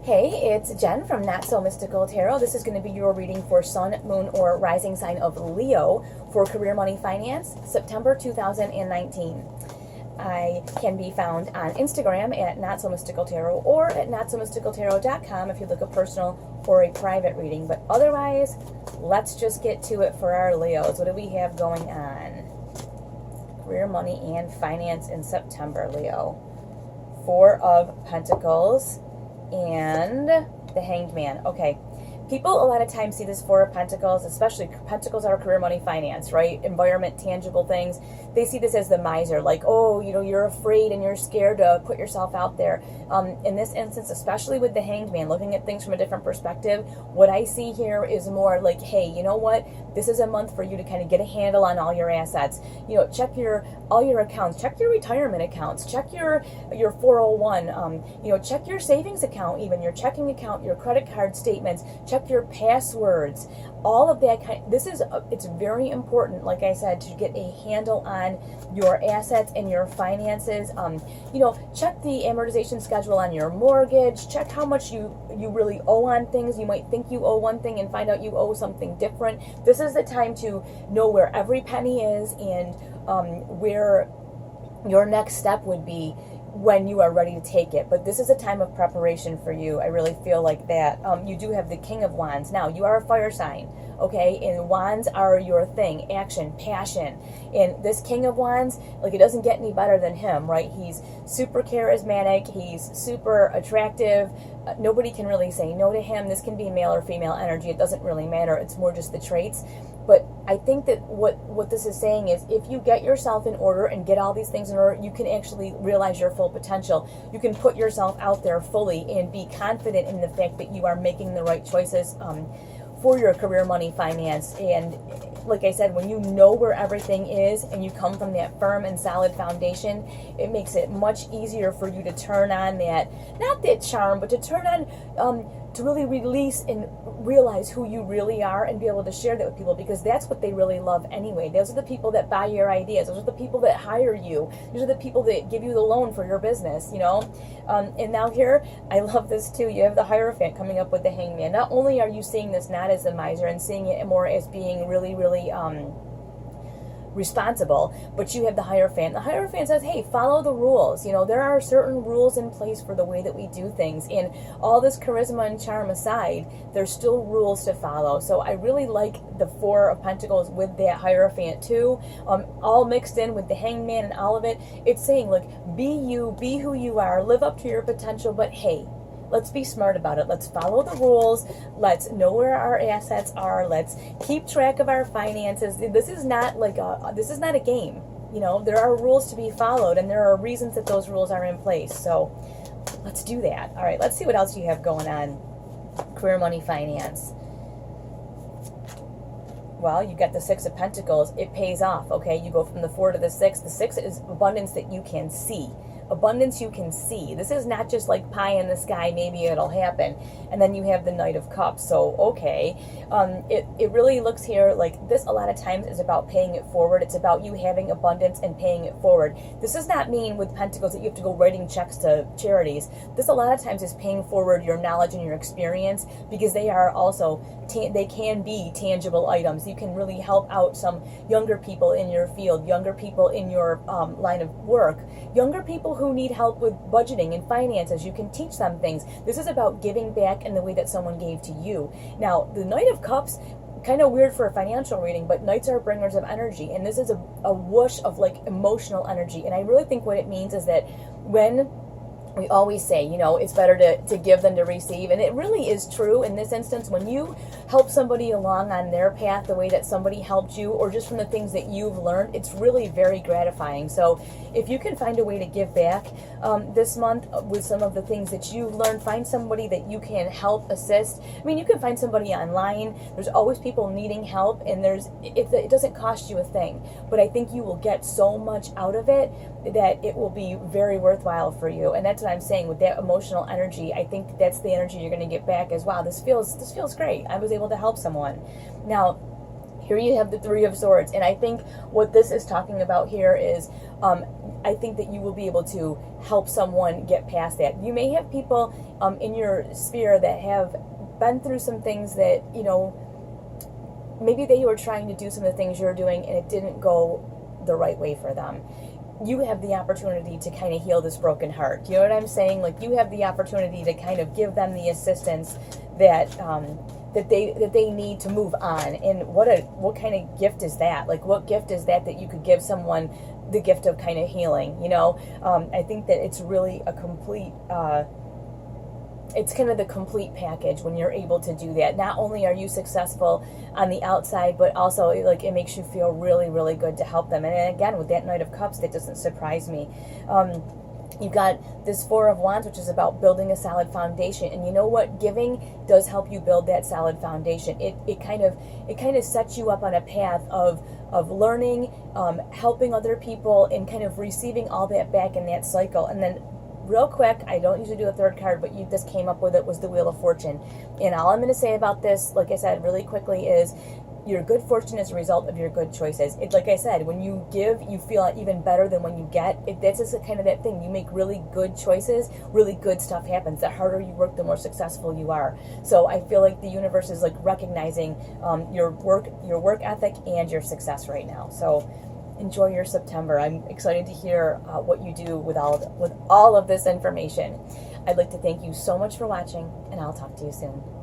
Hey, it's Jen from Not So Mystical Tarot. This is going to be your reading for Sun, Moon, or Rising sign of Leo for career, money, finance, September 2019. I can be found on Instagram at Not So Mystical Tarot or at notsomysticaltarot.com if you'd like a personal or a private reading. But otherwise, let's just get to it for our Leos. What do we have going on? Career, money, and finance in September, Leo. Four of Pentacles and the Hanged Man. Okay. People a lot of times see this Four of Pentacles, especially Pentacles are career, money, finance, right? Environment, tangible things. They see this as the miser, like, oh, you know, you're afraid and you're scared to put yourself out there. In this instance, especially with the Hanged Man, looking at things from a different perspective, what I see here is more like, hey, you know what? This is a month for you to kind of get a handle on all your assets. You know, check all your accounts, check your retirement accounts, check your 401, you know, check your savings account, even your checking account, your credit card statements, check your passwords, all of that kind. It's very important, like I said, to get a handle on your assets and your finances. You know, check the amortization schedule on your mortgage, check how much you really owe on things. You might think you owe one thing and find out you owe something different. This is the time to know where every penny is and where your next step would be when you are ready to take it. But this is a time of preparation for you. I really feel like that. You do have the King of Wands. Now, you are a fire sign, okay? And wands are your thing, action, passion. And this King of Wands, like, it doesn't get any better than him, right? He's super charismatic. He's super attractive. Nobody can really say no to him. This can be male or female energy. It doesn't really matter. It's more just the traits. But I think that what this is saying is if you get yourself in order and get all these things in order, you can actually realize your full potential. You can put yourself out there fully and be confident in the fact that you are making the right choices for your career, money, finance. And like I said, when you know where everything is and you come from that firm and solid foundation, it makes it much easier for you to turn on that, not that charm, but to turn on, to really release and realize who you really are and be able to share that with people, because that's what they really love anyway. Those are the people that buy your ideas. Those are the people that hire you. Those are the people that give you the loan for your business, you know. And now here, I love this too. You have the Hierophant coming up with the Hanged Man. Not only are you seeing this not as a miser and seeing it more as being really, really responsible, but you have the Hierophant. The Hierophant says, hey, follow the rules. You know, there are certain rules in place for the way that we do things, and all this charisma and charm aside, there's still rules to follow. So I really like the Four of Pentacles with that Hierophant too, all mixed in with the Hanged Man and all of it. It's saying, like, be you, be who you are, live up to your potential, but hey, let's be smart about it. Let's follow the rules. Let's know where our assets are. Let's keep track of our finances. This is not a game. You know, there are rules to be followed, and there are reasons that those rules are in place. So let's do that. All right, let's see what else you have going on. Career, money, finance. Well, you got the Six of Pentacles. It pays off, okay? You go from the 4 to the 6. The 6 is abundance that you can see. Abundance you can see. This is not just like pie in the sky, maybe it'll happen. And then you have the Knight of Cups. So, okay. It really looks here like this a lot of times is about paying it forward. It's about you having abundance and paying it forward. This does not mean with Pentacles that you have to go writing checks to charities. This a lot of times is paying forward your knowledge and your experience, because they are also, they can be tangible items. You can really help out some younger people in your field, younger people in your line of work, younger people who need help with budgeting and finances. You can teach them things. This is about giving back in the way that someone gave to you. Now, the Knight of Cups, kind of weird for a financial reading, but Knights are bringers of energy, and this is a whoosh of like emotional energy. And I really think what it means is that when we always say, you know, it's better to give than to receive. And it really is true in this instance. When you help somebody along on their path the way that somebody helped you, or just from the things that you've learned, it's really very gratifying. So if you can find a way to give back this month with some of the things that you've learned, find somebody that you can help, assist. I mean, you can find somebody online. There's always people needing help, and it doesn't cost you a thing. But I think you will get so much out of it that it will be very worthwhile for you. And that's what I'm saying with that emotional energy. I think that's the energy you're going to get back as wow, this feels great. I was able to help someone. Now, here you have the Three of Swords, and I think what this is talking about here is I think that you will be able to help someone get past that. You may have people in your sphere that have been through some things that, you know, maybe they were trying to do some of the things you're doing and it didn't go the right way for them. You have the opportunity to kind of heal this broken heart. You know what I'm saying? Like, you have the opportunity to kind of give them the assistance that that they need to move on. And what kind of gift is that? Like, what gift is that you could give someone, the gift of kind of healing? You know, I think that it's really a complete. It's kind of the complete package when you're able to do that. Not only are you successful on the outside, but also like it makes you feel really, really good to help them. And again, with that Knight of Cups, that doesn't surprise me. You've got this Four of Wands, which is about building a solid foundation. And you know what? Giving does help you build that solid foundation. It kind of sets you up on a path of learning, helping other people, and kind of receiving all that back in that cycle. And then real quick, I don't usually do a third card, but you just came up with it, was the Wheel of Fortune. And all I'm going to say about this, like I said, really quickly, is your good fortune is a result of your good choices. It's like I said, when you give, you feel even better than when you get. That's just kind of that thing. You make really good choices, really good stuff happens. The harder you work, the more successful you are. So I feel like the universe is like recognizing your work ethic and your success right now. So enjoy your September. I'm excited to hear what you do with all of this information. I'd like to thank you so much for watching, and I'll talk to you soon.